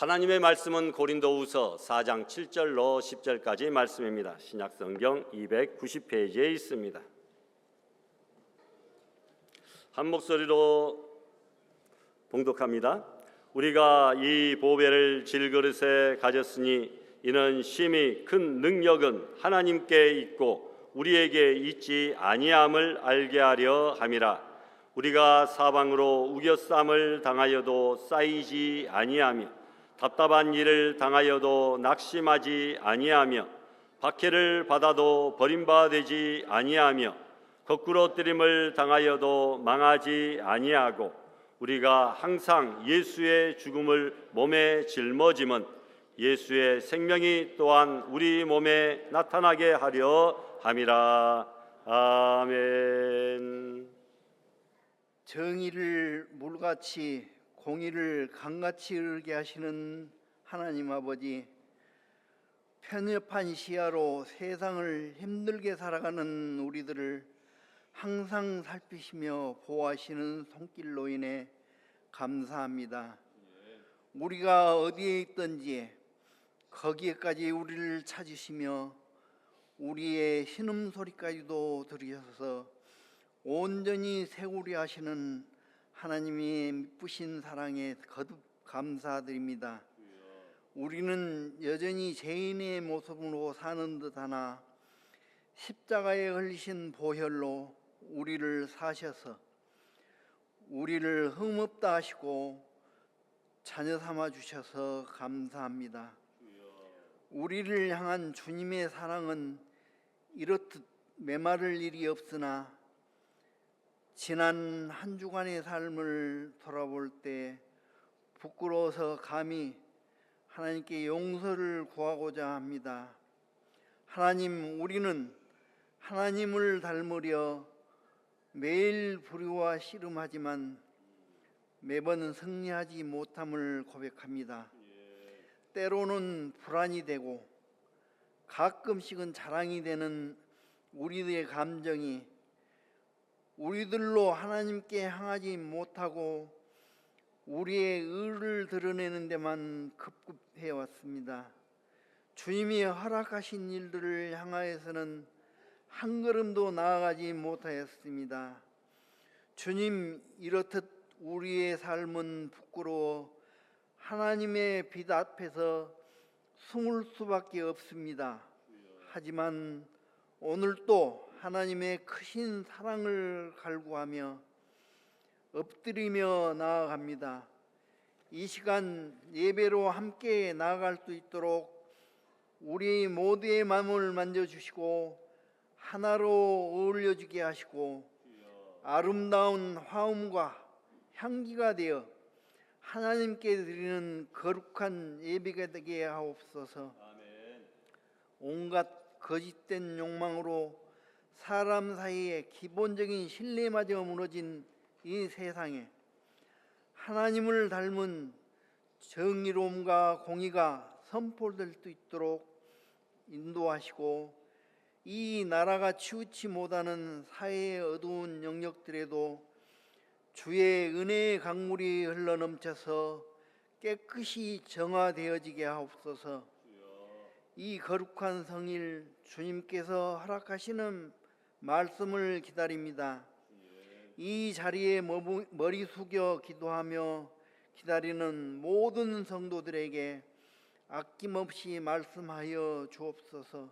하나님의 말씀은 고린도후서 4장 7절로 10절까지 말씀입니다. 신약성경 290페이지에 있습니다. 한 목소리로 봉독합니다. 우리가 이 보배를 질그릇에 가졌으니 이는 심히 큰 능력은 하나님께 있고 우리에게 있지 아니함을 알게 하려 함이라. 우리가 사방으로 우겨쌈을 당하여도 쌓이지 아니하며 답답한 일을 당하여도 낙심하지 아니하며 박해를 받아도 버림받지 아니하며 거꾸로 뜨림을 당하여도 망하지 아니하고 우리가 항상 예수의 죽음을 몸에 짊어짐은 예수의 생명이 또한 우리 몸에 나타나게 하려 함이라. 아멘. 정의를 물같이 공의를 강같이 이루게 하시는 하나님 아버지, 편협한 시야로 세상을 힘들게 살아가는 우리들을 항상 살피시며 보호하시는 손길로 인해 감사합니다. 우리가 어디에 있든지 거기에까지 우리를 찾으시며 우리의 신음소리까지도 들으셔서 온전히 세우려 하시는 하나님의 미쁘신 사랑에 거듭 감사드립니다. 우리는 여전히 죄인의 모습으로 사는 듯하나 십자가에 흘리신 보혈로 우리를 사셔서 우리를 흠없다 하시고 자녀 삼아 주셔서 감사합니다. 우리를 향한 주님의 사랑은 이렇듯 메마를 일이 없으나 지난 한 주간의 삶을 돌아볼 때 부끄러워서 감히 하나님께 용서를 구하고자 합니다. 하나님, 우리는 하나님을 닮으려 매일 불의와 씨름하지만 매번 승리하지 못함을 고백합니다. 때로는 불안이 되고 가끔씩은 자랑이 되는 우리들의 감정이 우리들로 하나님께 향하지 못하고 우리의 의를 드러내는 데만 급급해 왔습니다. 주님이 허락하신 일들을 향하여서는 한 걸음도 나아가지 못하였습니다. 주님, 이렇듯 우리의 삶은 부끄러워 하나님의 빛 앞에서 숨을 수밖에 없습니다. 하지만 오늘 또 하나님의 크신 사랑을 갈구하며 엎드리며 나아갑니다. 이 시간 예배로 함께 나아갈 수 있도록 우리 모두의 마음을 만져주시고 하나로 어울려지게 하시고 아름다운 화음과 향기가 되어 하나님께 드리는 거룩한 예배가 되게 하옵소서. 온갖 거짓된 욕망으로 사람 사이에 기본적인 신뢰마저 무너진 이 세상에 하나님을 닮은 정의로움과 공의가 선포될 수 있도록 인도하시고 이 나라가 치우치 못하는 사회의 어두운 영역들에도 주의 은혜의 강물이 흘러넘쳐서 깨끗이 정화되어지게 하옵소서. 이 거룩한 성일 주님께서 허락하시는 말씀을 기다립니다. 이 자리에 머리 숙여 기도하며 기다리는 모든 성도들에게 아낌없이 말씀하여 주옵소서.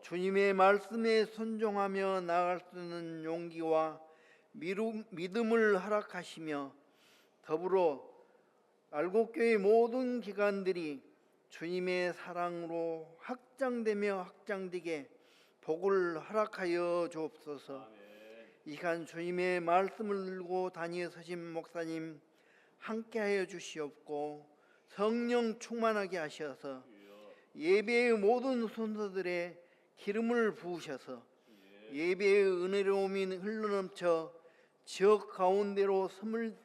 주님의 말씀에 순종하며 나아갈 수 있는 용기와 믿음을 허락하시며 더불어 알곡교회 모든 기관들이 주님의 사랑으로 확장되며 확장되게 복을 허락하여 주옵소서. 이 시간 주님의 말씀을 들고 다니어 서신 목사님 함께하여 주시옵고 성령 충만하게 하셔서 예배의 모든 순서들의 기름을 부으셔서 예배의 은혜로움이 흘러넘쳐 지역 가운데로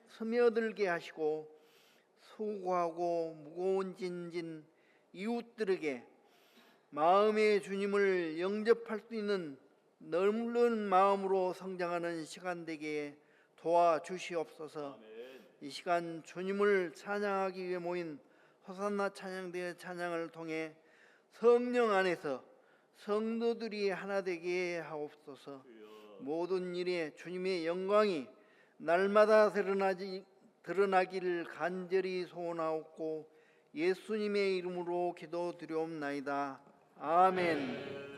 스며들게 하시고 수고하고 무거운 짐진 이웃들에게 마음의 주님을 영접할 수 있는 넓은 마음으로 성장하는 시간 되게 도와주시옵소서. 이 시간 주님을 찬양하기 위해 모인 호산나 찬양대의 찬양을 통해 성령 안에서 성도들이 하나 되게 하옵소서. 모든 일에 주님의 영광이 날마다 드러나기를 간절히 소원하옵고 예수님의 이름으로 기도드리옵나이다. 아멘.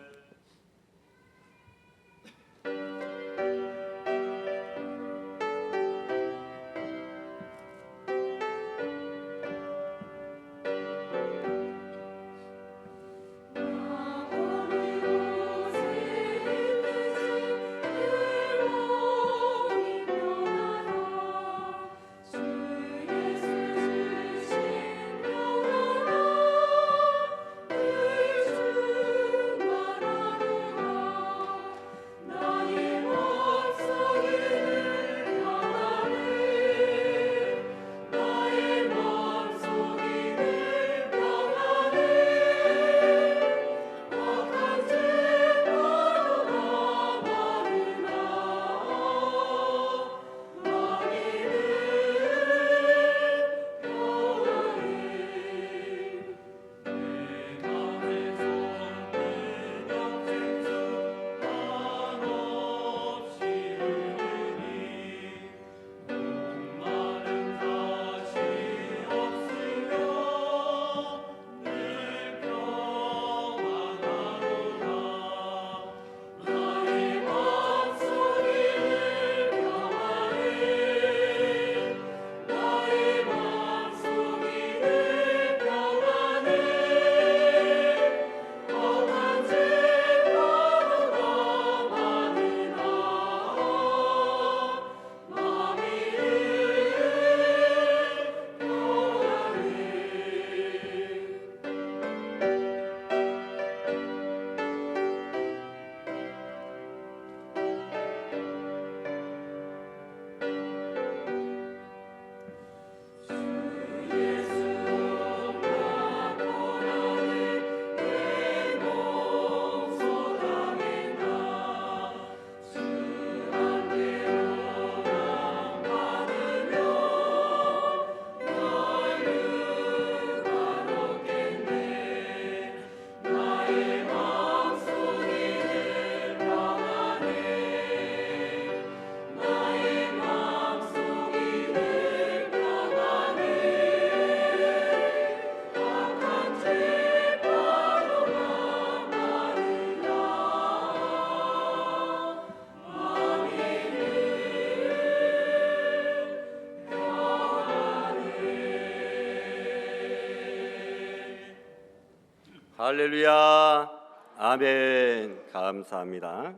할렐루야. 아멘. 감사합니다.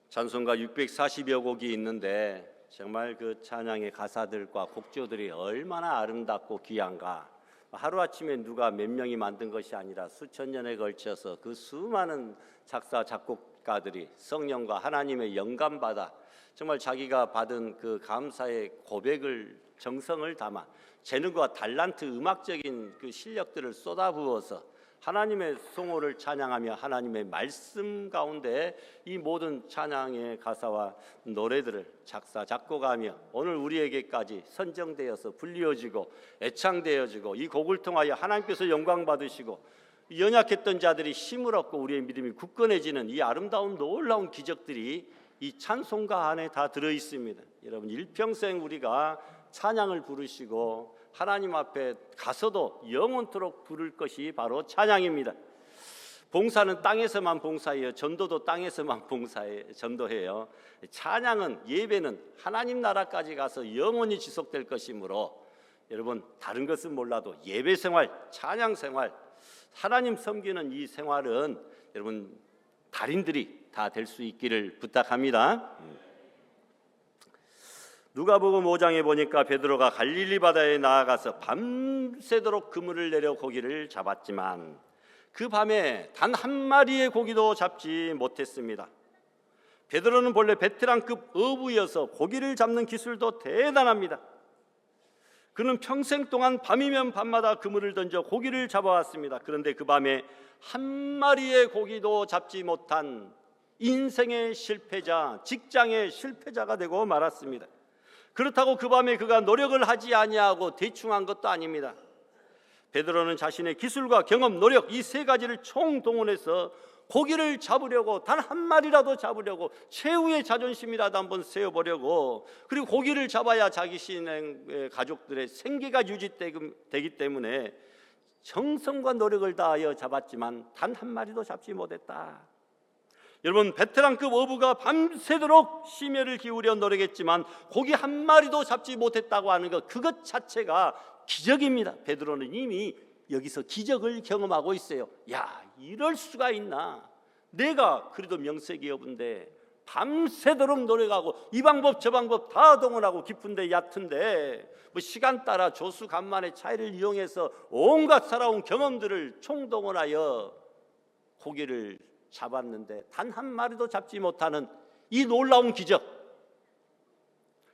찬송가 640여 곡이 있는데 정말 그 찬양의 가사들과 곡조들이 얼마나 아름답고 귀한가. 하루아침에 누가 몇 명이 만든 것이 아니라 수천 년에 걸쳐서 그 수많은 작사 작곡가들이 성령과 하나님의 영감받아 정말 자기가 받은 그 감사의 고백을 정성을 담아 재능과 달란트 음악적인 그 실력들을 쏟아부어서 하나님의 성호를 찬양하며 하나님의 말씀 가운데 이 모든 찬양의 가사와 노래들을 작사 작곡하며 오늘 우리에게까지 선정되어서 불리어지고 애창되어지고 이 곡을 통하여 하나님께서 영광 받으시고 연약했던 자들이 힘을 얻고 우리의 믿음이 굳건해지는 이 아름다운 놀라운 기적들이 이 찬송가 안에 다 들어 있습니다. 여러분 일평생 우리가 찬양을 부르시고 하나님 앞에 가서도 영원토록 부를 것이 바로 찬양입니다. 봉사는 땅에서만 봉사해요. 전도도 땅에서만 전도해요. 찬양은 예배는 하나님 나라까지 가서 영원히 지속될 것이므로 여러분 다른 것은 몰라도 예배 생활, 찬양 생활, 하나님 섬기는 이 생활은 여러분 달인들이 다 될 수 있기를 부탁합니다. 누가복음 5장에 보니까 베드로가 갈릴리 바다에 나아가서 밤새도록 그물을 내려 고기를 잡았지만 그 밤에 단 한 마리의 고기도 잡지 못했습니다. 베드로는 본래 베테랑급 어부여서 고기를 잡는 기술도 대단합니다. 그는 평생 동안 밤이면 밤마다 그물을 던져 고기를 잡아왔습니다. 그런데 그 밤에 한 마리의 고기도 잡지 못한 인생의 실패자, 직장의 실패자가 되고 말았습니다. 그렇다고 그 밤에 그가 노력을 하지 아니하고 대충 한 것도 아닙니다. 베드로는 자신의 기술과 경험, 노력 이 세 가지를 총동원해서 고기를 잡으려고, 단 한 마리라도 잡으려고, 최후의 자존심이라도 한번 세워보려고, 그리고 고기를 잡아야 자기 신의 가족들의 생계가 유지되기 때문에 정성과 노력을 다하여 잡았지만 단 한 마리도 잡지 못했다. 여러분, 베테랑급 어부가 밤새도록 심혈을 기울여 노력했지만 고기 한 마리도 잡지 못했다고 하는 것, 그것 자체가 기적입니다. 베드로는 이미 여기서 기적을 경험하고 있어요. 야, 이럴 수가 있나? 내가 그래도 명색이 어부인데 밤새도록 노력하고 이 방법 저 방법 다 동원하고 깊은데 얕은데 뭐 시간 따라 조수 간만의 차이를 이용해서 온갖 살아온 경험들을 총동원하여 고기를 잡았는데 단 한 마리도 잡지 못하는 이 놀라운 기적.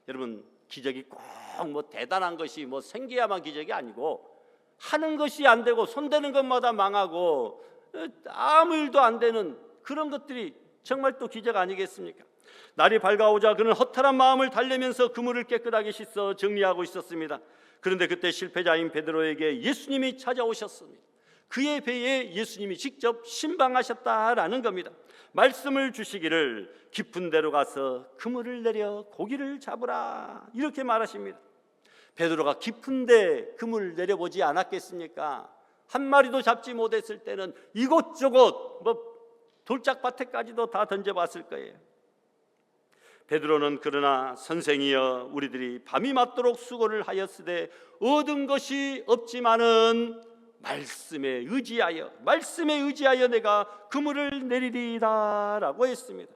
여러분, 기적이 꼭 뭐 대단한 것이 뭐 생겨야만 기적이 아니고, 하는 것이 안 되고 손대는 것마다 망하고 아무 일도 안 되는 그런 것들이 정말 또 기적 아니겠습니까? 날이 밝아오자 그는 허탈한 마음을 달래면서 그물을 깨끗하게 씻어 정리하고 있었습니다. 그런데 그때 실패자인 베드로에게 예수님이 찾아오셨습니다. 그의 배에 예수님이 직접 신방하셨다라는 겁니다. 말씀을 주시기를 깊은 데로 가서 그물을 내려 고기를 잡으라, 이렇게 말하십니다. 베드로가 깊은 데 그물을 내려보지 않았겠습니까? 한 마리도 잡지 못했을 때는 이곳저곳 뭐 돌짝밭에까지도 다 던져봤을 거예요. 베드로는 그러나 선생이여, 우리들이 밤이 맞도록 수고를 하였으되 얻은 것이 없지만은 말씀에 의지하여 내가 그물을 내리리라 라고 했습니다.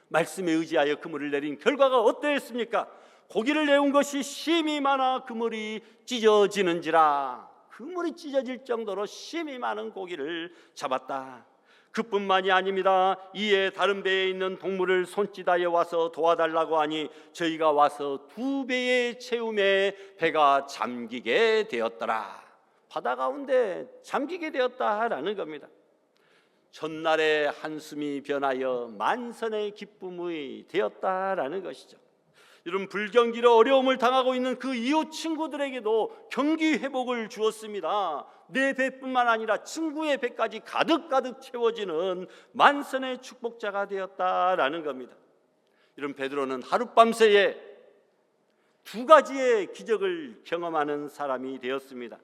말씀에 의지하여 그물을 내린 결과가 어떠했습니까? 고기를 내온 것이 심이 많아 그물이 찢어지는지라. 그물이 찢어질 정도로 심이 많은 고기를 잡았다. 그뿐만이 아닙니다. 이에 다른 배에 있는 동물을 손짓하여 와서 도와달라고 하니 저희가 와서 2배의 채움에 배가 잠기게 되었더라. 바다 가운데 잠기게 되었다라는 겁니다. 전날의 한숨이 변하여 만선의 기쁨이 되었다라는 것이죠. 여러분, 불경기로 어려움을 당하고 있는 그 이웃 친구들에게도 경기 회복을 주었습니다. 내 배뿐만 아니라 친구의 배까지 가득가득 채워지는 만선의 축복자가 되었다라는 겁니다. 여러분, 베드로는 하룻밤새에 2가지의 기적을 경험하는 사람이 되었습니다.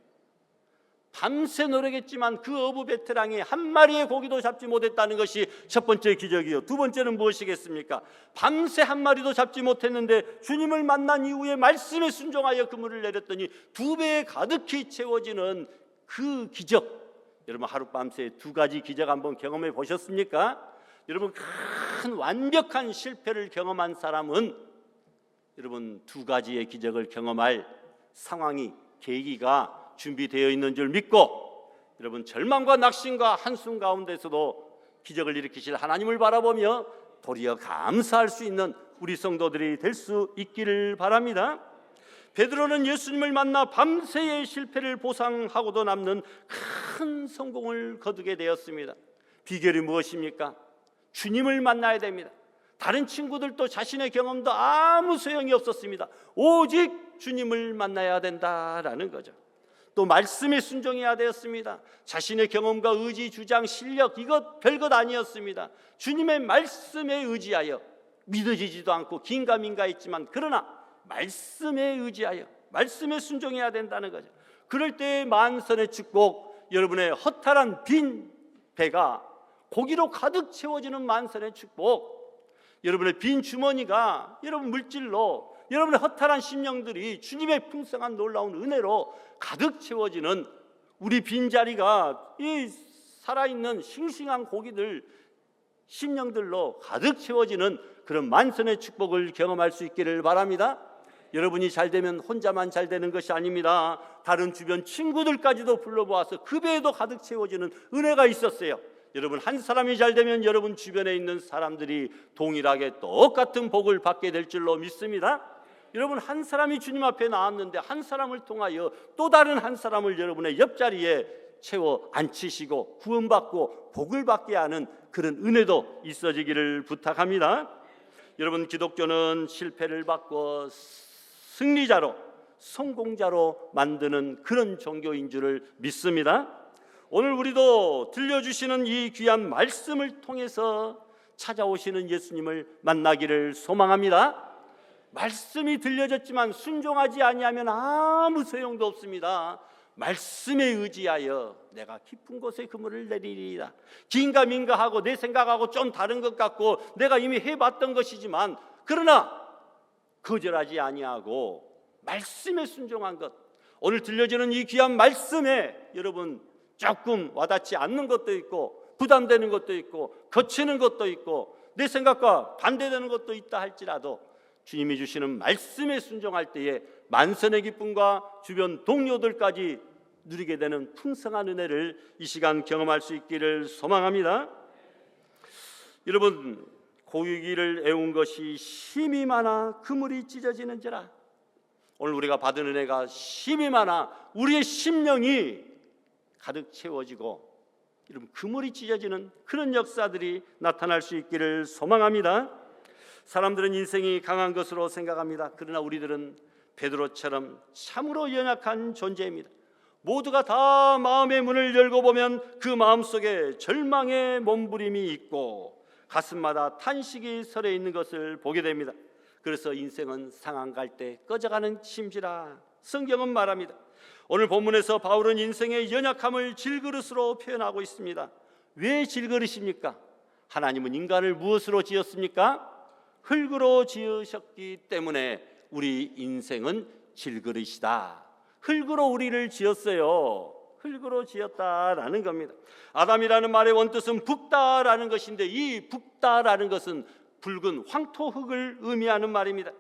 밤새 노력했지만 그 어부 베테랑이 한 마리의 고기도 잡지 못했다는 것이 첫 번째 기적이요. 두 번째는 무엇이겠습니까? 밤새 한 마리도 잡지 못했는데 주님을 만난 이후에 말씀에 순종하여 그물을 내렸더니 2배에 가득히 채워지는 그 기적. 여러분, 하룻밤새 2가지 기적 한번 경험해 보셨습니까? 여러분, 큰 완벽한 실패를 경험한 사람은 여러분 2가지의 기적을 경험할 상황이, 계기가 준비되어 있는 줄 믿고, 여러분 절망과 낙심과 한숨 가운데서도 기적을 일으키실 하나님을 바라보며 도리어 감사할 수 있는 우리 성도들이 될 수 있기를 바랍니다. 베드로는 예수님을 만나 밤새의 실패를 보상하고도 남는 큰 성공을 거두게 되었습니다. 비결이 무엇입니까? 주님을 만나야 됩니다. 다른 친구들도 자신의 경험도 아무 소용이 없었습니다. 오직 주님을 만나야 된다라는 거죠. 또 말씀에 순종해야 되었습니다. 자신의 경험과 의지, 주장, 실력 이것 별것 아니었습니다. 주님의 말씀에 의지하여, 믿어지지도 않고 긴가민가 했지만 그러나 말씀에 의지하여 말씀에 순종해야 된다는 거죠. 그럴 때 만선의 축복, 여러분의 허탈한 빈 배가 고기로 가득 채워지는 만선의 축복, 여러분의 빈 주머니가 여러분 물질로, 여러분의 허탈한 심령들이 주님의 풍성한 놀라운 은혜로 가득 채워지는, 우리 빈자리가 이 살아있는 싱싱한 고기들, 심령들로 가득 채워지는 그런 만선의 축복을 경험할 수 있기를 바랍니다. 여러분이 잘 되면 혼자만 잘 되는 것이 아닙니다. 다른 주변 친구들까지도 불러보아서 그 배에도 가득 채워지는 은혜가 있었어요. 여러분, 한 사람이 잘 되면 여러분 주변에 있는 사람들이 동일하게 똑같은 복을 받게 될 줄로 믿습니다. 여러분, 한 사람이 주님 앞에 나왔는데 한 사람을 통하여 또 다른 한 사람을 여러분의 옆자리에 채워 앉히시고 구원받고 복을 받게 하는 그런 은혜도 있어지기를 부탁합니다. 여러분, 기독교는 실패를 받고 승리자로, 성공자로 만드는 그런 종교인 줄을 믿습니다. 오늘 우리도 들려주시는 이 귀한 말씀을 통해서 찾아오시는 예수님을 만나기를 소망합니다. 말씀이 들려졌지만 순종하지 아니하면 아무 소용도 없습니다. 말씀에 의지하여 내가 깊은 곳에 그물을 내리리이다. 긴가민가 하고 내 생각하고 좀 다른 것 같고 내가 이미 해봤던 것이지만, 그러나 거절하지 아니하고 말씀에 순종한 것, 오늘 들려지는 이 귀한 말씀에 여러분 조금 와닿지 않는 것도 있고 부담되는 것도 있고 거치는 것도 있고 내 생각과 반대되는 것도 있다 할지라도 주님이 주시는 말씀에 순종할 때에 만선의 기쁨과 주변 동료들까지 누리게 되는 풍성한 은혜를 이 시간 경험할 수 있기를 소망합니다. 여러분, 고기를 애운 것이 힘이 많아 그물이 찢어지는지라. 오늘 우리가 받은 은혜가 힘이 많아 우리의 심령이 가득 채워지고 여러분 그물이 찢어지는 그런 역사들이 나타날 수 있기를 소망합니다. 사람들은 인생이 강한 것으로 생각합니다. 그러나 우리들은 베드로처럼 참으로 연약한 존재입니다. 모두가 다 마음의 문을 열고 보면 그 마음속에 절망의 몸부림이 있고 가슴마다 탄식이 서려 있는 것을 보게 됩니다. 그래서 인생은 상한 갈 때 꺼져가는 심지라 성경은 말합니다. 오늘 본문에서 바울은 인생의 연약함을 질그릇으로 표현하고 있습니다. 왜 질그릇입니까? 하나님은 인간을 무엇으로 지었습니까? 흙으로 지으셨기 때문에 우리 인생은 질그릇이다. 흙으로 우리를 지었어요. 흙으로 지었다라는 겁니다. 아담이라는 말의 원뜻은 붓다라는 것인데 이 붓다라는 것은 붉은 황토흙을 의미하는 말입니다.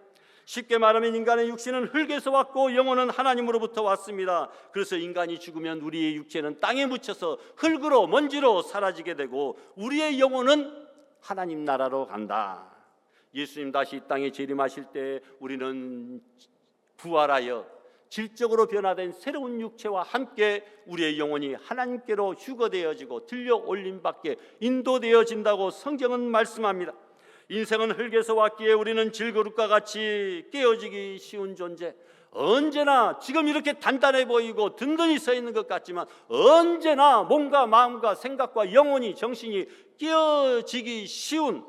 쉽게 말하면 인간의 육신은 흙에서 왔고 영혼은 하나님으로부터 왔습니다. 그래서 인간이 죽으면 우리의 육체는 땅에 묻혀서 흙으로 먼지로 사라지게 되고 우리의 영혼은 하나님 나라로 간다. 예수님 다시 이 땅에 재림하실 때 우리는 부활하여 질적으로 변화된 새로운 육체와 함께 우리의 영혼이 하나님께로 휴거되어지고 들려 올림 밖에 인도되어진다고 성경은 말씀합니다. 인생은 흙에서 왔기에 우리는 질그릇과 같이 깨어지기 쉬운 존재, 언제나 지금 이렇게 단단해 보이고 든든히 서 있는 것 같지만 언제나 몸과 마음과 생각과 영혼이 정신이 깨어지기 쉬운,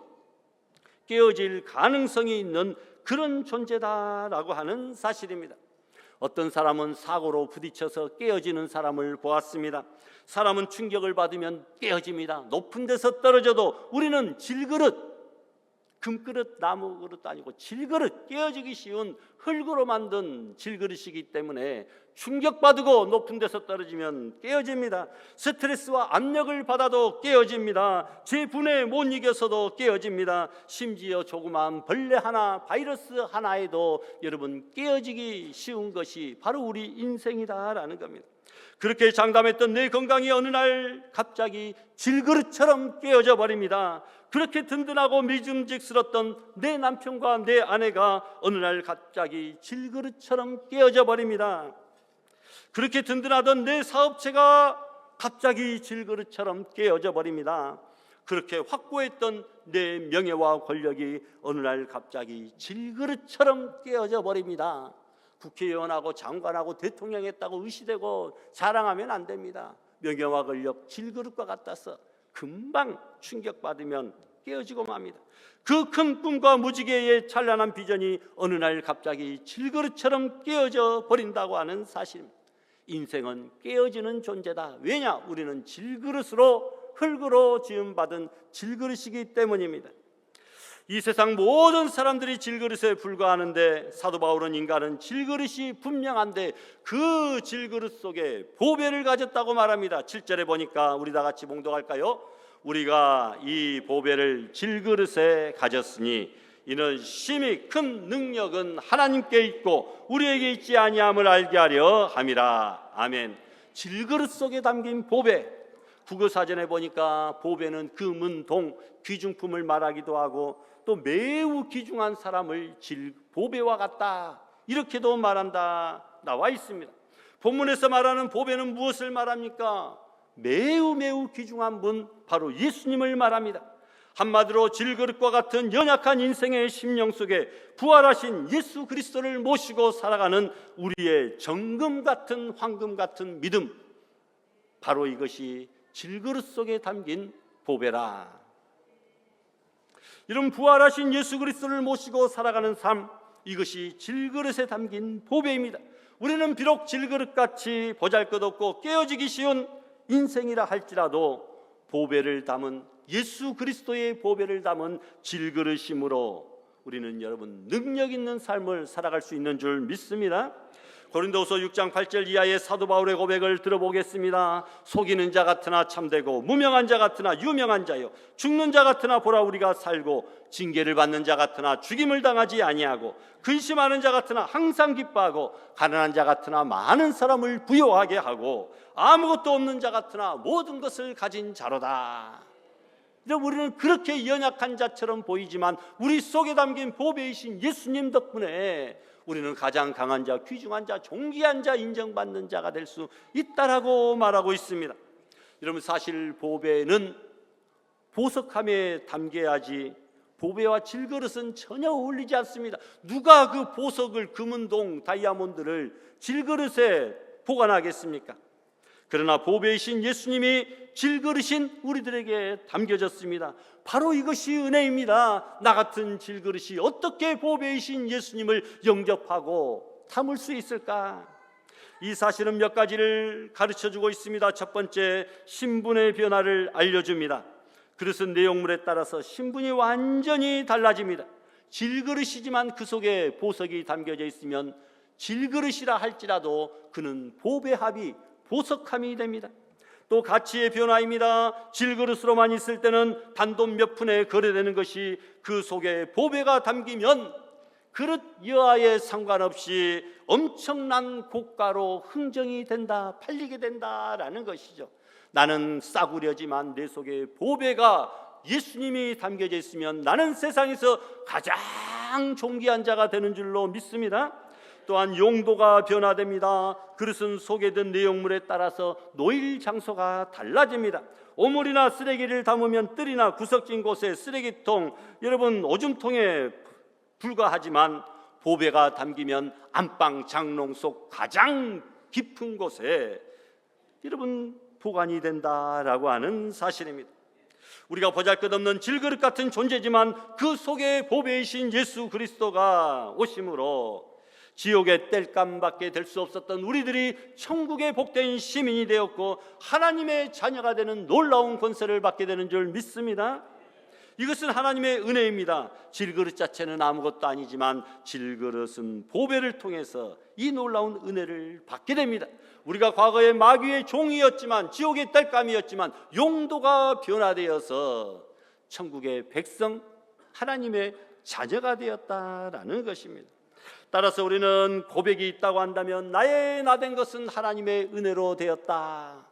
깨어질 가능성이 있는 그런 존재다라고 하는 사실입니다. 어떤 사람은 사고로 부딪혀서 깨어지는 사람을 보았습니다. 사람은 충격을 받으면 깨어집니다. 높은 데서 떨어져도 우리는 질그릇, 금그릇, 나무 그릇도 아니고 질그릇, 깨어지기 쉬운 흙으로 만든 질그릇이기 때문에 충격받고 높은 데서 떨어지면 깨어집니다. 스트레스와 압력을 받아도 깨어집니다. 재분에 못 이겨서도 깨어집니다. 심지어 조그마한 벌레 하나, 바이러스 하나에도 여러분 깨어지기 쉬운 것이 바로 우리 인생이다라는 겁니다. 그렇게 장담했던 내 건강이 어느 날 갑자기 질그릇처럼 깨어져 버립니다. 그렇게 든든하고 믿음직스럽던 내 남편과 내 아내가 어느 날 갑자기 질그릇처럼 깨어져 버립니다. 그렇게 든든하던 내 사업체가 갑자기 질그릇처럼 깨어져 버립니다. 그렇게 확고했던 내 명예와 권력이 어느 날 갑자기 질그릇처럼 깨어져 버립니다. 국회의원하고 장관하고 대통령 했다고 의시되고 자랑하면 안 됩니다. 명예와 권력 질그릇과 같아서 금방 충격받으면 깨어지고 맙니다. 그 큰 꿈과 무지개의 찬란한 비전이 어느 날 갑자기 질그릇처럼 깨어져 버린다고 하는 사실입니다. 인생은 깨어지는 존재다. 왜냐? 우리는 질그릇으로, 흙으로 지음받은 질그릇이기 때문입니다. 이 세상 모든 사람들이 질그릇에 불과하는데 사도 바울은 인간은 질그릇이 분명한데 그 질그릇 속에 보배를 가졌다고 말합니다. 7절에 보니까 우리 다 같이 봉독할까요? 우리가 이 보배를 질그릇에 가졌으니 이는 심히 큰 능력은 하나님께 있고 우리에게 있지 아니함을 알게 하려 함이라. 아멘. 질그릇 속에 담긴 보배, 국어사전에 보니까 보배는 금은, 동, 귀중품을 말하기도 하고 또 매우 귀중한 사람을 보배와 같다 이렇게도 말한다 나와 있습니다. 본문에서 말하는 보배는 무엇을 말합니까? 매우 귀중한 분, 바로 예수님을 말합니다. 한마디로 질그릇과 같은 연약한 인생의 심령 속에 부활하신 예수 그리스도를 모시고 살아가는 우리의 정금 같은 황금 같은 믿음, 바로 이것이 질그릇 속에 담긴 보배라. 이런 부활하신 예수 그리스도를 모시고 살아가는 삶, 이것이 질그릇에 담긴 보배입니다. 우리는 비록 질그릇같이 보잘것없고 깨어지기 쉬운 인생이라 할지라도 보배를 담은 예수 그리스도의 보배를 담은 질그릇이므로 우리는 여러분 능력 있는 삶을 살아갈 수 있는 줄 믿습니다. 고린도후서 6장 8절 이하의 사도 바울의 고백을 들어보겠습니다. 속이는 자 같으나 참되고 무명한 자 같으나 유명한 자요 죽는 자 같으나 보라 우리가 살고 징계를 받는 자 같으나 죽임을 당하지 아니하고 근심하는 자 같으나 항상 기뻐하고 가난한 자 같으나 많은 사람을 부요하게 하고 아무것도 없는 자 같으나 모든 것을 가진 자로다. 우리는 그렇게 연약한 자처럼 보이지만 우리 속에 담긴 보배이신 예수님 덕분에 우리는 가장 강한 자, 귀중한 자, 존귀한 자, 인정받는 자가 될 수 있다라고 말하고 있습니다. 여러분, 사실 보배는 보석함에 담겨야지 보배와 질그릇은 전혀 어울리지 않습니다. 누가 그 보석을, 금은동, 다이아몬드를 질그릇에 보관하겠습니까? 그러나 보배이신 예수님이 질그릇인 우리들에게 담겨졌습니다. 바로 이것이 은혜입니다. 나 같은 질그릇이 어떻게 보배이신 예수님을 영접하고 담을 수 있을까? 이 사실은 몇 가지를 가르쳐주고 있습니다. 첫 번째, 신분의 변화를 알려줍니다. 그릇은 내용물에 따라서 신분이 완전히 달라집니다. 질그릇이지만 그 속에 보석이 담겨져 있으면 질그릇이라 할지라도 그는 보배합이, 보석함이 됩니다. 또 가치의 변화입니다. 질그릇으로만 있을 때는 단돈 몇 푼에 거래되는 것이 그 속에 보배가 담기면 그릇 여하에 상관없이 엄청난 고가로 흥정이 된다, 팔리게 된다라는 것이죠. 나는 싸구려지만 내 속에 보배가 예수님이 담겨져 있으면 나는 세상에서 가장 존귀한 자가 되는 줄로 믿습니다. 또한 용도가 변화됩니다. 그릇은 속에 든 내용물에 따라서 놓일 장소가 달라집니다. 오물이나 쓰레기를 담으면 뜰이나 구석진 곳에 쓰레기통, 여러분 오줌통에 불과하지만 보배가 담기면 안방 장롱 속 가장 깊은 곳에 여러분 보관이 된다라고 하는 사실입니다. 우리가 보잘것없는 질그릇 같은 존재지만 그 속에 보배이신 예수 그리스도가 오심으로 지옥의 땔감밖에 될 수 없었던 우리들이 천국의 복된 시민이 되었고 하나님의 자녀가 되는 놀라운 권세를 받게 되는 줄 믿습니다. 이것은 하나님의 은혜입니다. 질그릇 자체는 아무것도 아니지만 질그릇은 보배를 통해서 이 놀라운 은혜를 받게 됩니다. 우리가 과거에 마귀의 종이었지만, 지옥의 땔감이었지만 용도가 변화되어서 천국의 백성, 하나님의 자녀가 되었다라는 것입니다. 따라서 우리는 고백이 있다고 한다면 나의 나된 것은 하나님의 은혜로 되었다.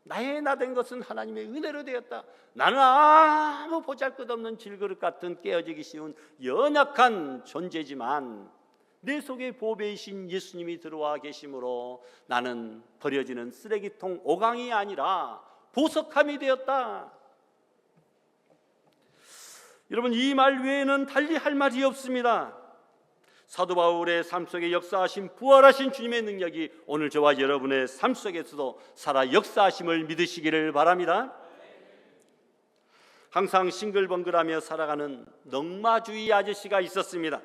나의 나된 것은 하나님의 은혜로 되었다. 나는 아무 보잘것없는 질그릇 같은 깨어지기 쉬운 연약한 존재지만 내 속에 보배이신 예수님이 들어와 계심으로 나는 버려지는 쓰레기통 오강이 아니라 보석함이 되었다. 여러분, 이 말 외에는 달리 할 말이 없습니다. 사도 바울의 삶 속에 역사하신 부활하신 주님의 능력이 오늘 저와 여러분의 삶 속에서도 살아 역사하심을 믿으시기를 바랍니다. 항상 싱글벙글하며 살아가는 넉마주의 아저씨가 있었습니다.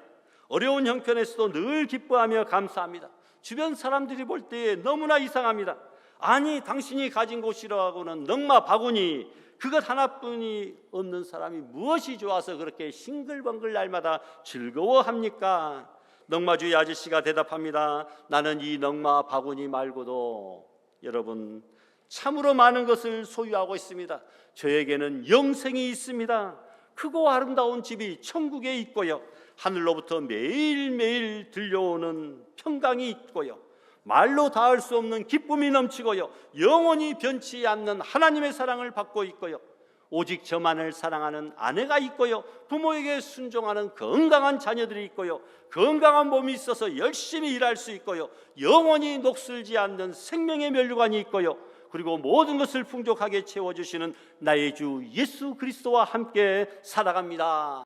어려운 형편에서도 늘 기뻐하며 감사합니다. 주변 사람들이 볼 때에 너무나 이상합니다. 아니, 당신이 가진 곳이라고는 넉마 바구니 그것 하나뿐이 없는 사람이 무엇이 좋아서 그렇게 싱글벙글 날마다 즐거워합니까? 넉마주의 아저씨가 대답합니다. 나는 이 넉마 바구니 말고도 여러분 참으로 많은 것을 소유하고 있습니다. 저에게는 영생이 있습니다. 크고 아름다운 집이 천국에 있고요, 하늘로부터 매일매일 들려오는 평강이 있고요, 말로 닿을 수 없는 기쁨이 넘치고요, 영원히 변치 않는 하나님의 사랑을 받고 있고요, 오직 저만을 사랑하는 아내가 있고요, 부모에게 순종하는 건강한 자녀들이 있고요, 건강한 몸이 있어서 열심히 일할 수 있고요, 영원히 녹슬지 않는 생명의 면류관이 있고요, 그리고 모든 것을 풍족하게 채워주시는 나의 주 예수 그리스도와 함께 살아갑니다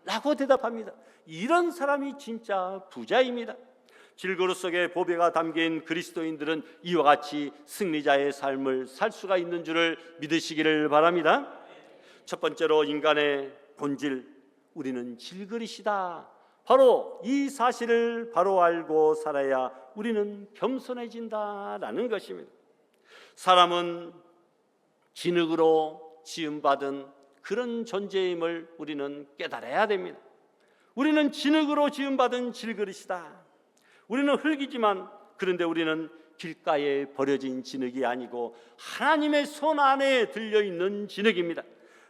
라고 대답합니다. 이런 사람이 진짜 부자입니다. 질그릇 속에 보배가 담긴 그리스도인들은 이와 같이 승리자의 삶을 살 수가 있는 줄을 믿으시기를 바랍니다. 첫 번째로 인간의 본질, 우리는 질그릇이다. 바로 이 사실을 바로 알고 살아야 우리는 겸손해진다라는 것입니다. 사람은 진흙으로 지음받은 그런 존재임을 우리는 깨달아야 됩니다. 우리는 진흙으로 지음받은 질그릇이다. 우리는 흙이지만 그런데 우리는 길가에 버려진 진흙이 아니고 하나님의 손 안에 들려있는 진흙입니다.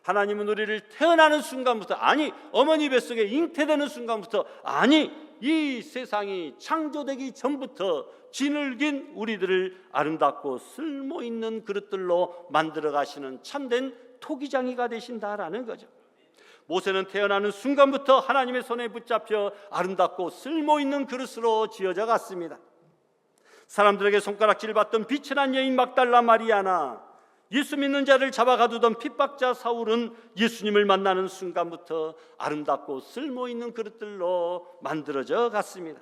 하나님은 우리를 태어나는 순간부터, 아니 어머니 뱃속에 잉태되는 순간부터, 아니 이 세상이 창조되기 전부터 진흙인 우리들을 아름답고 쓸모있는 그릇들로 만들어 가시는 참된 토기장이가 되신다라는 거죠. 모세는 태어나는 순간부터 하나님의 손에 붙잡혀 아름답고 쓸모있는 그릇으로 지어져 갔습니다. 사람들에게 손가락질 받던 비천한 여인 막달라 마리아나, 예수 믿는 자를 잡아가두던 핍박자 사울은 예수님을 만나는 순간부터 아름답고 쓸모있는 그릇들로 만들어져 갔습니다.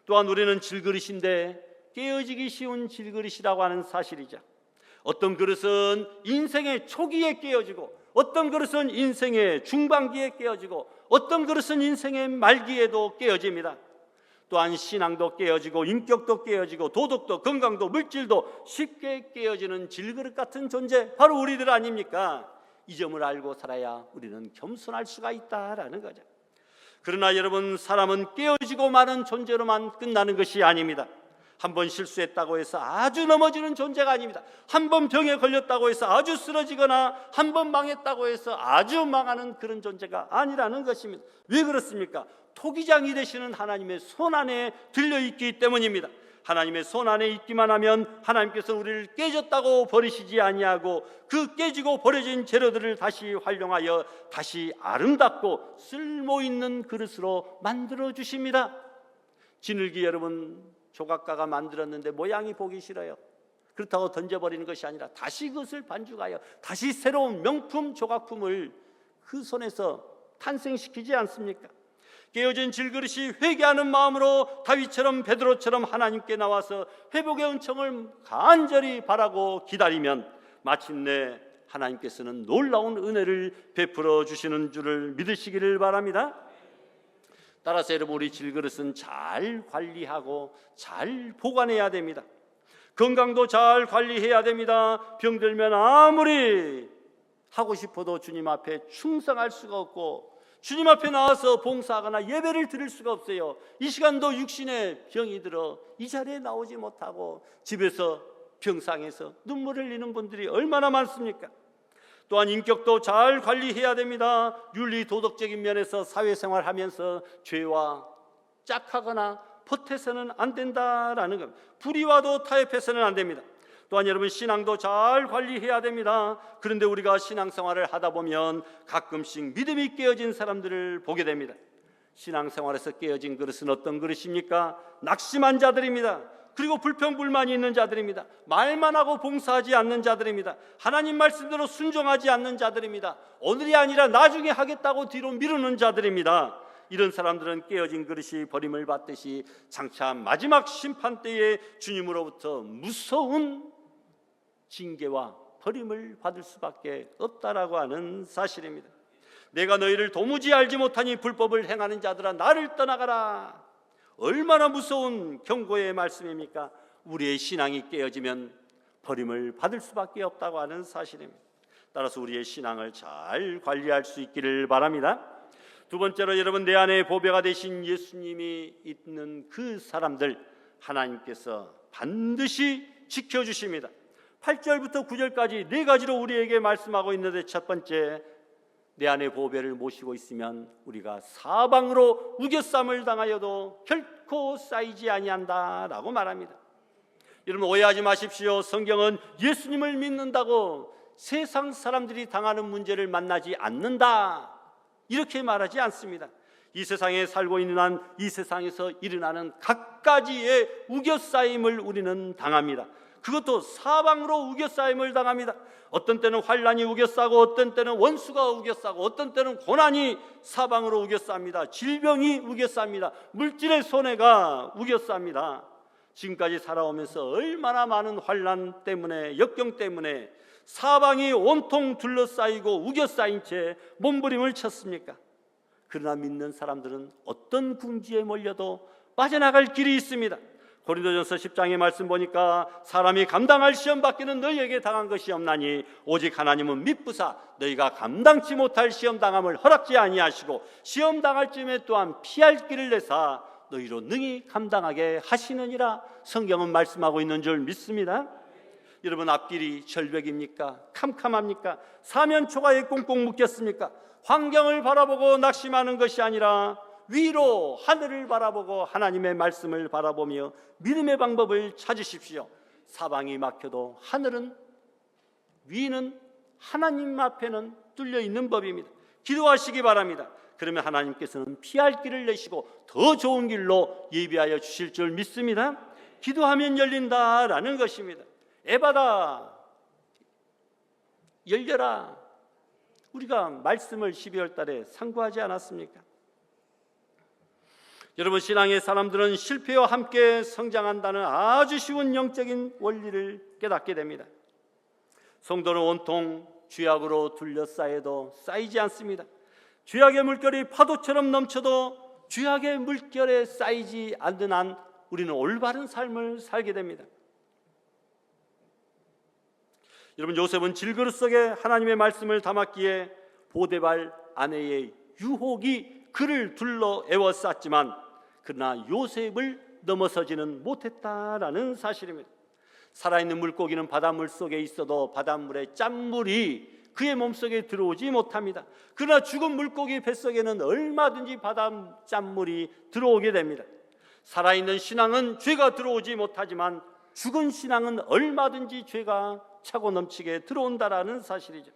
또한 우리는 질그릇인데 깨어지기 쉬운 질그릇이라고 하는 사실이죠. 어떤 그릇은 인생의 초기에 깨어지고, 어떤 그릇은 인생의 중반기에 깨어지고, 어떤 그릇은 인생의 말기에도 깨어집니다. 또한 신앙도 깨어지고, 인격도 깨어지고, 도덕도, 건강도, 물질도 쉽게 깨어지는 질그릇 같은 존재, 바로 우리들 아닙니까? 이 점을 알고 살아야 우리는 겸손할 수가 있다라는 거죠. 그러나 여러분, 사람은 깨어지고 마는 존재로만 끝나는 것이 아닙니다. 한 번 실수했다고 해서 아주 넘어지는 존재가 아닙니다. 한 번 병에 걸렸다고 해서 아주 쓰러지거나 한 번 망했다고 해서 아주 망하는 그런 존재가 아니라는 것입니다. 왜 그렇습니까? 토기장이 되시는 하나님의 손 안에 들려있기 때문입니다. 하나님의 손 안에 있기만 하면 하나님께서 우리를 깨졌다고 버리시지 아니하고 그 깨지고 버려진 재료들을 다시 활용하여 다시 아름답고 쓸모있는 그릇으로 만들어 주십니다. 진흙이 여러분, 조각가가 만들었는데 모양이 보기 싫어요. 그렇다고 던져버리는 것이 아니라 다시 그것을 반죽하여 다시 새로운 명품 조각품을 그 손에서 탄생시키지 않습니까? 깨어진 질그릇이 회개하는 마음으로 다윗처럼 베드로처럼 하나님께 나와서 회복의 은총을 간절히 바라고 기다리면 마침내 하나님께서는 놀라운 은혜를 베풀어 주시는 줄을 믿으시기를 바랍니다. 따라서 여러분, 우리 질그릇은 잘 관리하고 잘 보관해야 됩니다. 건강도 잘 관리해야 됩니다. 병들면 아무리 하고 싶어도 주님 앞에 충성할 수가 없고, 주님 앞에 나와서 봉사하거나 예배를 드릴 수가 없어요. 이 시간도 육신에 병이 들어 이 자리에 나오지 못하고 집에서 병상에서 눈물을 흘리는 분들이 얼마나 많습니까? 또한 인격도 잘 관리해야 됩니다. 윤리 도덕적인 면에서 사회생활하면서 죄와 짝하거나 보태서는 안 된다라는 것, 불의와도 타협해서는 안 됩니다. 또한 여러분, 신앙도 잘 관리해야 됩니다. 그런데 우리가 신앙생활을 하다 보면 가끔씩 믿음이 깨어진 사람들을 보게 됩니다. 신앙생활에서 깨어진 그릇은 어떤 그릇입니까? 낙심한 자들입니다. 그리고 불평불만이 있는 자들입니다. 말만 하고 봉사하지 않는 자들입니다. 하나님 말씀대로 순종하지 않는 자들입니다. 오늘이 아니라 나중에 하겠다고 뒤로 미루는 자들입니다. 이런 사람들은 깨어진 그릇이 버림을 받듯이 장차 마지막 심판 때에 주님으로부터 무서운 징계와 버림을 받을 수밖에 없다라고 하는 사실입니다. 내가 너희를 도무지 알지 못하니 불법을 행하는 자들아 나를 떠나가라. 얼마나 무서운 경고의 말씀입니까? 우리의 신앙이 깨어지면 버림을 받을 수밖에 없다고 하는 사실입니다. 따라서 우리의 신앙을 잘 관리할 수 있기를 바랍니다. 두 번째로 여러분, 내 안에 보배가 되신 예수님이 있는 그 사람들 하나님께서 반드시 지켜주십니다. 8절부터 9절까지 네 가지로 우리에게 말씀하고 있는데, 첫 번째, 내 안에 보배를 모시고 있으면 우리가 사방으로 우겨쌈을 당하여도 결코 쌓이지 아니한다라고 말합니다. 여러분, 오해하지 마십시오. 성경은 예수님을 믿는다고 세상 사람들이 당하는 문제를 만나지 않는다 이렇게 말하지 않습니다. 이 세상에 살고 있는 한 이 세상에서 일어나는 갖가지의 우겨싸임을 우리는 당합니다. 그것도 사방으로 우겨싸임을 당합니다. 어떤 때는 환란이 우겨싸고, 어떤 때는 원수가 우겨싸고, 어떤 때는 고난이 사방으로 우겨쌉니다. 질병이 우겨쌉니다. 물질의 손해가 우겨쌉니다. 지금까지 살아오면서 얼마나 많은 환란 때문에, 역경 때문에 사방이 온통 둘러싸이고 우겨싸인 채 몸부림을 쳤습니까? 그러나 믿는 사람들은 어떤 궁지에 몰려도 빠져나갈 길이 있습니다. 고린도전서 10장의 말씀 보니까 사람이 감당할 시험 받기는 너희에게 당한 것이 없나니 오직 하나님은 미쁘사 너희가 감당치 못할 시험 당함을 허락지 아니하시고 시험 당할 쯤에 또한 피할 길을 내사 너희로 능히 감당하게 하시느니라. 성경은 말씀하고 있는 줄 믿습니다. 여러분, 앞길이 절벽입니까? 캄캄합니까? 사면초가에 꽁꽁 묶였습니까? 환경을 바라보고 낙심하는 것이 아니라 위로 하늘을 바라보고 하나님의 말씀을 바라보며 믿음의 방법을 찾으십시오. 사방이 막혀도 하늘은, 위는, 하나님 앞에는 뚫려 있는 법입니다. 기도하시기 바랍니다. 그러면 하나님께서는 피할 길을 내시고 더 좋은 길로 예비하여 주실 줄 믿습니다. 기도하면 열린다라는 것입니다. 에바다, 열려라. 우리가 말씀을 12월 달에 상고하지 않았습니까? 여러분, 신앙의 사람들은 실패와 함께 성장한다는 아주 쉬운 영적인 원리를 깨닫게 됩니다. 성도는 온통 죄악으로 둘러싸여도 쌓이지 않습니다. 죄악의 물결이 파도처럼 넘쳐도 죄악의 물결에 쌓이지 않는 한 우리는 올바른 삶을 살게 됩니다. 여러분, 요셉은 질그릇 속에 하나님의 말씀을 담았기에 보데발 아내의 유혹이 그를 둘러 에워쌌지만 그러나 요셉을 넘어서지는 못했다라는 사실입니다. 살아있는 물고기는 바닷물 속에 있어도 바닷물의 짠물이 그의 몸속에 들어오지 못합니다. 그러나 죽은 물고기 뱃속에는 얼마든지 바다 짠물이 들어오게 됩니다. 살아있는 신앙은 죄가 들어오지 못하지만 죽은 신앙은 얼마든지 죄가 차고 넘치게 들어온다라는 사실이죠.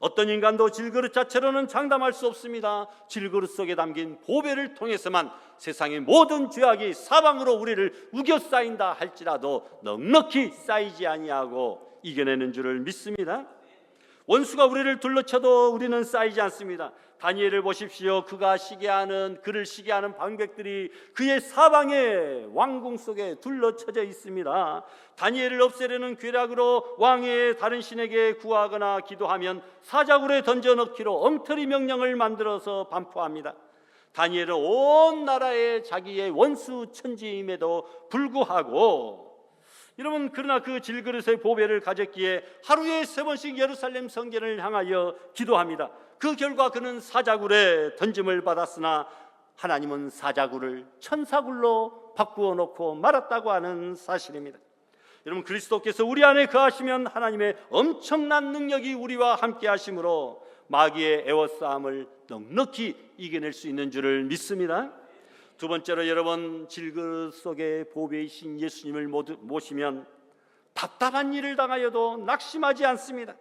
어떤 인간도 질그릇 자체로는 장담할 수 없습니다. 질그릇 속에 담긴 보배를 통해서만 세상의 모든 죄악이 사방으로 우리를 우겨싸인다 할지라도 넉넉히 쌓이지 아니하고 이겨내는 줄을 믿습니다. 원수가 우리를 둘러쳐도 우리는 쌓이지 않습니다. 다니엘을 보십시오. 그를 시기하는 방백들이 그의 사방의 왕궁 속에 둘러쳐져 있습니다. 다니엘을 없애려는 괴략으로 왕의 다른 신에게 구하거나 기도하면 사자굴에 던져넣기로 엉터리 명령을 만들어서 반포합니다. 다니엘은 온 나라의 자기의 원수 천지임에도 불구하고 여러분, 그러나 그 질그릇의 보배를 가졌기에 하루에 3번씩 예루살렘 성전을 향하여 기도합니다. 그 결과 그는 사자굴에 던짐을 받았으나 하나님은 사자굴을 천사굴로 바꾸어 놓고 말았다고 하는 사실입니다. 여러분, 그리스도께서 우리 안에 거하시면 하나님의 엄청난 능력이 우리와 함께 하심으로 마귀의 애워싸움을 넉넉히 이겨낼 수 있는 줄을 믿습니다. 두 번째로, 여러분, 질그릇 속에 보배이신 예수님을 모시면 답답한 일을 당하여도 낙심하지 않습니다.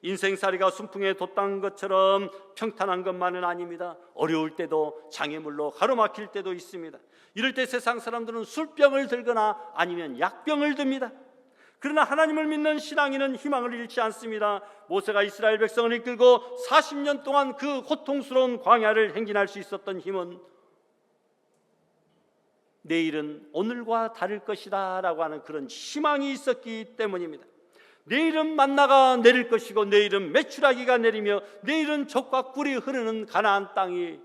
인생살이가 순풍에 돛단 것처럼 평탄한 것만은 아닙니다. 어려울 때도 장애물로 가로막힐 때도 있습니다. 이럴 때 세상 사람들은 술병을 들거나 아니면 약병을 듭니다. 그러나 하나님을 믿는 신앙인은 희망을 잃지 않습니다. 모세가 이스라엘 백성을 이끌고 40년 동안 그 고통스러운 광야를 행진할 수 있었던 힘은 내일은 오늘과 다를 것이다 라고 하는 그런 희망이 있었기 때문입니다. 내일은 만나가 내릴 것이고 내일은 메추라기가 내리며 내일은 젖과 꿀이 흐르는 가나안 땅이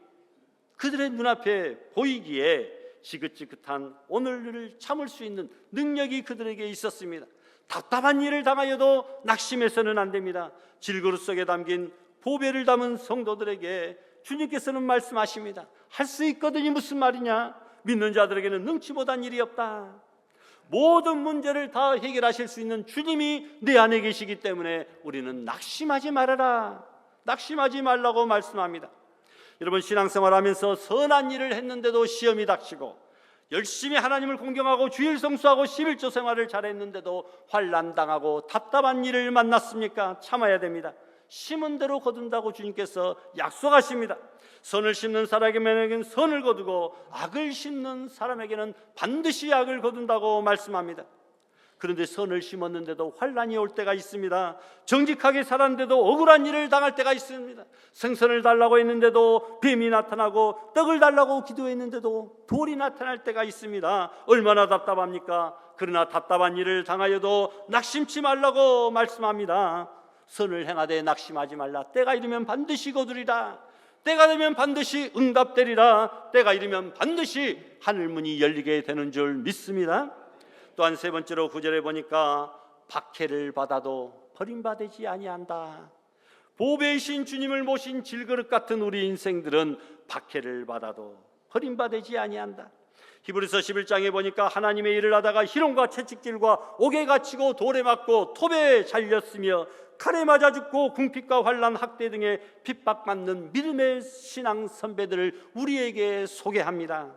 그들의 눈앞에 보이기에 지긋지긋한 오늘을 참을 수 있는 능력이 그들에게 있었습니다. 답답한 일을 당하여도 낙심해서는 안 됩니다. 질그릇 속에 담긴 보배를 담은 성도들에게 주님께서는 말씀하십니다. 할 수 있거든이 무슨 말이냐? 믿는 자들에게는 능치 못한 일이 없다. 모든 문제를 다 해결하실 수 있는 주님이 내 안에 계시기 때문에 우리는 낙심하지 말아라, 낙심하지 말라고 말씀합니다. 여러분, 신앙생활하면서 선한 일을 했는데도 시험이 닥치고 열심히 하나님을 공경하고 주일 성수하고 11조 생활을 잘했는데도 환난당하고 답답한 일을 만났습니까? 참아야 됩니다. 심은 대로 거둔다고 주님께서 약속하십니다. 선을 심는 사람에게는 선을 거두고 악을 심는 사람에게는 반드시 악을 거둔다고 말씀합니다. 그런데 선을 심었는데도 환난이 올 때가 있습니다. 정직하게 살았는데도 억울한 일을 당할 때가 있습니다. 생선을 달라고 했는데도 뱀이 나타나고, 떡을 달라고 기도했는데도 돌이 나타날 때가 있습니다. 얼마나 답답합니까? 그러나 답답한 일을 당하여도 낙심치 말라고 말씀합니다. 선을 행하되 낙심하지 말라. 때가 이르면 반드시 거두리라. 때가 되면 반드시 응답되리라. 때가 이르면 반드시 하늘문이 열리게 되는 줄 믿습니다. 또한 세 번째로 9절에 보니까 박해를 받아도 버림받지 아니한다. 보배이신 주님을 모신 질그릇 같은 우리 인생들은 박해를 받아도 버림받지 아니한다. 히브리서 11장에 보니까 하나님의 일을 하다가 희롱과 채찍질과 옥에 갇히고 돌에 맞고 톱에 잘렸으며 칼에 맞아 죽고 궁핍과 환난 학대 등의 핍박받는 믿음의 신앙 선배들을 우리에게 소개합니다.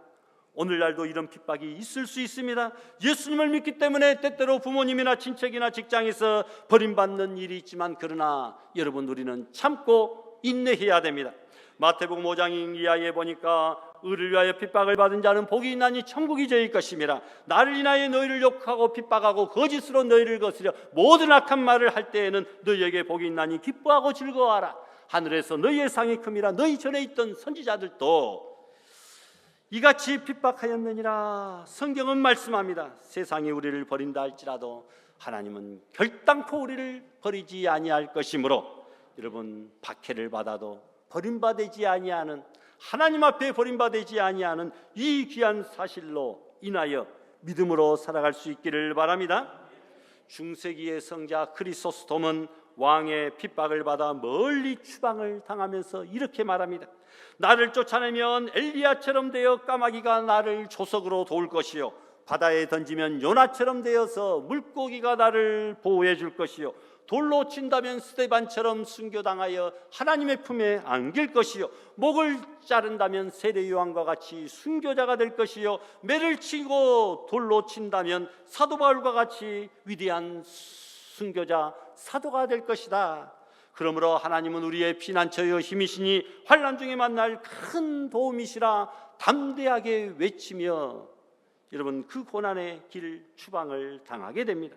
오늘날도 이런 핍박이 있을 수 있습니다. 예수님을 믿기 때문에 때때로 부모님이나 친척이나 직장에서 버림받는 일이 있지만, 그러나 여러분, 우리는 참고 인내해야 됩니다. 마태복음 5장 이하에 보니까 의를 위하여 핍박을 받은 자는 복이 있나니 천국이 저희 것임이라. 나를 인하여 너희를 욕하고 핍박하고 거짓으로 너희를 거스려 모든 악한 말을 할 때에는 너희에게 복이 있나니 기뻐하고 즐거워하라. 하늘에서 너희의 상이 큼이라. 너희 전에 있던 선지자들도 이같이 핍박하였느니라. 성경은 말씀합니다. 세상이 우리를 버린다 할지라도 하나님은 결단코 우리를 버리지 아니할 것이므로, 여러분, 박해를 받아도 버림받지 아니하는, 하나님 앞에 버림받지 아니하는 이 귀한 사실로 인하여 믿음으로 살아갈 수 있기를 바랍니다. 중세기의 성자 크리소스톰은 왕의 핍박을 받아 멀리 추방을 당하면서 이렇게 말합니다. 나를 쫓아내면 엘리야처럼 되어 까마귀가 나를 조석으로 도울 것이요, 바다에 던지면 요나처럼 되어서 물고기가 나를 보호해 줄 것이요, 돌로 친다면 스데반처럼 순교당하여 하나님의 품에 안길 것이요, 목을 자른다면 세례 요한과 같이 순교자가 될 것이요, 매를 치고 돌로 친다면 사도 바울과 같이 위대한 순교자 사도가 될 것이다. 그러므로 하나님은 우리의 피난처여 힘이시니 환난 중에 만날 큰 도움이시라 담대하게 외치며, 여러분, 그 고난의 길 추방을 당하게 됩니다.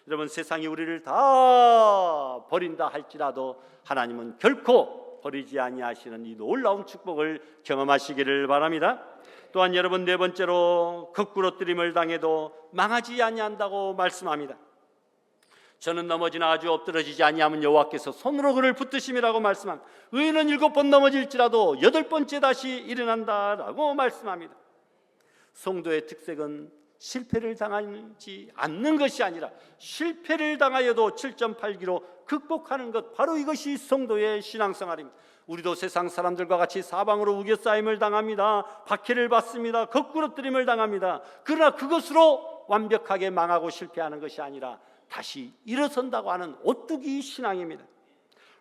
여러분, 세상이 우리를 다 버린다 할지라도 하나님은 결코 버리지 아니하시는 이 놀라운 축복을 경험하시기를 바랍니다. 또한 여러분, 네 번째로 거꾸로뜨림을 당해도 망하지 아니한다고 말씀합니다. 저는 넘어지나 아주 엎드러지지 아니하면 여호와께서 손으로 그를 붙드심이라고 말씀합니다. 의인은 7번 넘어질지라도 8번째 다시 일어난다라고 말씀합니다. 성도의 특색은 실패를 당하지 않는 것이 아니라 실패를 당하여도 7.8기로 극복하는 것, 바로 이것이 성도의 신앙생활입니다. 우리도 세상 사람들과 같이 사방으로 우겨싸임을 당합니다. 박해를 받습니다. 거꾸로뜨림을 당합니다. 그러나 그것으로 완벽하게 망하고 실패하는 것이 아니라 다시 일어선다고 하는 오뚜기 신앙입니다.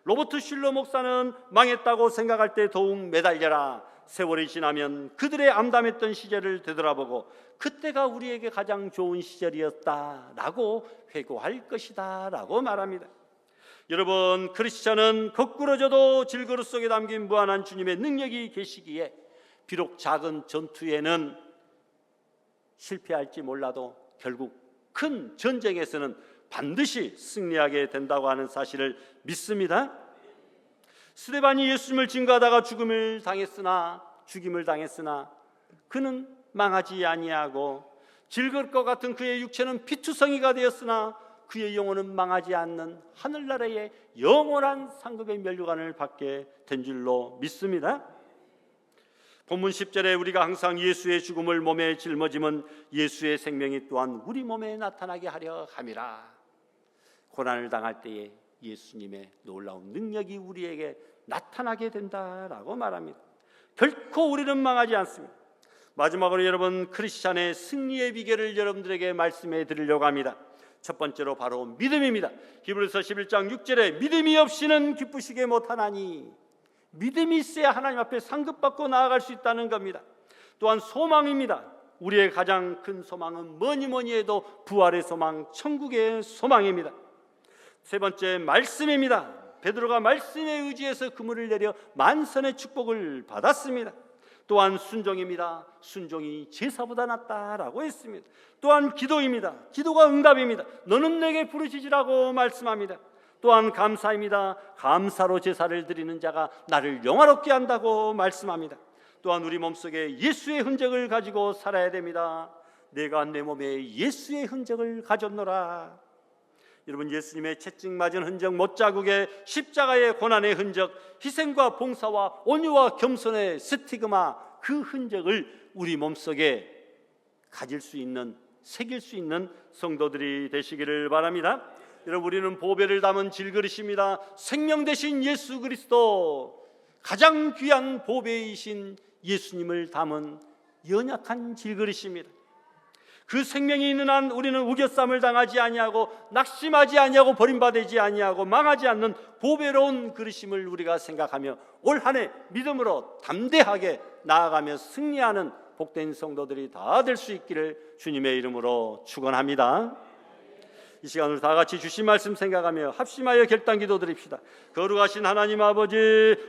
로버트 슐러 목사는 망했다고 생각할 때 더욱 매달려라. 세월이 지나면 그들의 암담했던 시절을 되돌아보고 그때가 우리에게 가장 좋은 시절이었다라고 회고할 것이다 라고 말합니다. 여러분, 크리스천은 거꾸로져도 질그릇 속에 담긴 무한한 주님의 능력이 계시기에 비록 작은 전투에는 실패할지 몰라도 결국 큰 전쟁에서는 반드시 승리하게 된다고 하는 사실을 믿습니다. 스데반이 예수님을 증거하다가 죽임을 당했으나 그는 망하지 아니하고, 질그릇 것 같은 그의 육체는 피투성이가 되었으나 그의 영혼은 망하지 않는 하늘나라의 영원한 상급의 면류관을 받게 된 줄로 믿습니다. 본문 10절에 우리가 항상 예수의 죽음을 몸에 짊어지면 예수의 생명이 또한 우리 몸에 나타나게 하려 함이라. 고난을 당할 때에 예수님의 놀라운 능력이 우리에게 나타나게 된다라고 말합니다. 결코 우리는 망하지 않습니다. 마지막으로 여러분, 크리스찬의 승리의 비결을 여러분들에게 말씀해 드리려고 합니다. 첫 번째로 바로 믿음입니다. 히브리서 11장 6절에 믿음이 없이는 기쁘시게 못하나니, 믿음이 있어야 하나님 앞에 상급받고 나아갈 수 있다는 겁니다. 또한 소망입니다. 우리의 가장 큰 소망은 뭐니 해도 부활의 소망, 천국의 소망입니다. 세 번째, 말씀입니다. 베드로가 말씀에 의지해서 그물을 내려 만선의 축복을 받았습니다. 또한 순종입니다. 순종이 제사보다 낫다라고 했습니다. 또한 기도입니다. 기도가 응답입니다. 너는 내게 부르짖으라고 말씀합니다. 또한 감사입니다. 감사로 제사를 드리는 자가 나를 영화롭게 한다고 말씀합니다. 또한 우리 몸속에 예수의 흔적을 가지고 살아야 됩니다. 내가 내 몸에 예수의 흔적을 가졌노라. 여러분, 예수님의 채찍 맞은 흔적, 못자국의 십자가의 고난의 흔적, 희생과 봉사와 온유와 겸손의 스티그마, 그 흔적을 우리 몸속에 가질 수 있는, 새길 수 있는 성도들이 되시기를 바랍니다. 여러분, 우리는 보배를 담은 질그릇입니다. 생명 되신 예수 그리스도, 가장 귀한 보배이신 예수님을 담은 연약한 질그릇입니다. 그 생명이 있는 한 우리는 우겨쌈을 당하지 아니하고 낙심하지 아니하고 버림받지 아니하고 망하지 않는 보배로운 그릇임을 우리가 생각하며 올 한 해 믿음으로 담대하게 나아가며 승리하는 복된 성도들이 다 될 수 있기를 주님의 이름으로 축원합니다. 이 시간으로 다 같이 주신 말씀 생각하며 합심하여 결단 기도 드립시다. 거룩하신 하나님 아버지,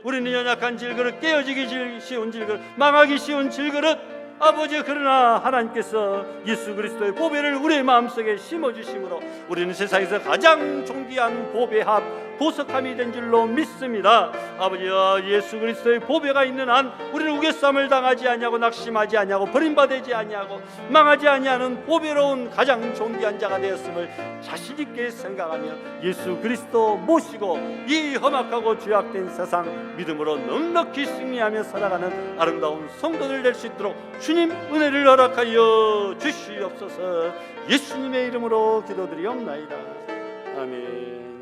우리는 연약한 질그릇, 깨어지기 쉬운 질그릇, 망하기 쉬운 질그릇, 아버지, 그러나 하나님께서 예수 그리스도의 보배를 우리의 마음속에 심어주심으로 우리는 세상에서 가장 존귀한 보배합, 보석함이 된 줄로 믿습니다. 아버지여, 예수 그리스도의 보배가 있는 한 우리는 우겨쌈을 당하지 아니하고 낙심하지 아니하고 버림받지 아니하고 망하지 아니하는 보배로운 가장 존귀한 자가 되었음을 자신 있게 생각하며 예수 그리스도 모시고 이 험악하고 죄악된 세상 믿음으로 넉넉히 승리하며 살아가는 아름다운 성도들 될 수 있도록 주님 은혜를 허락하여 주시옵소서. 예수님의 이름으로 기도드리옵나이다. 아멘.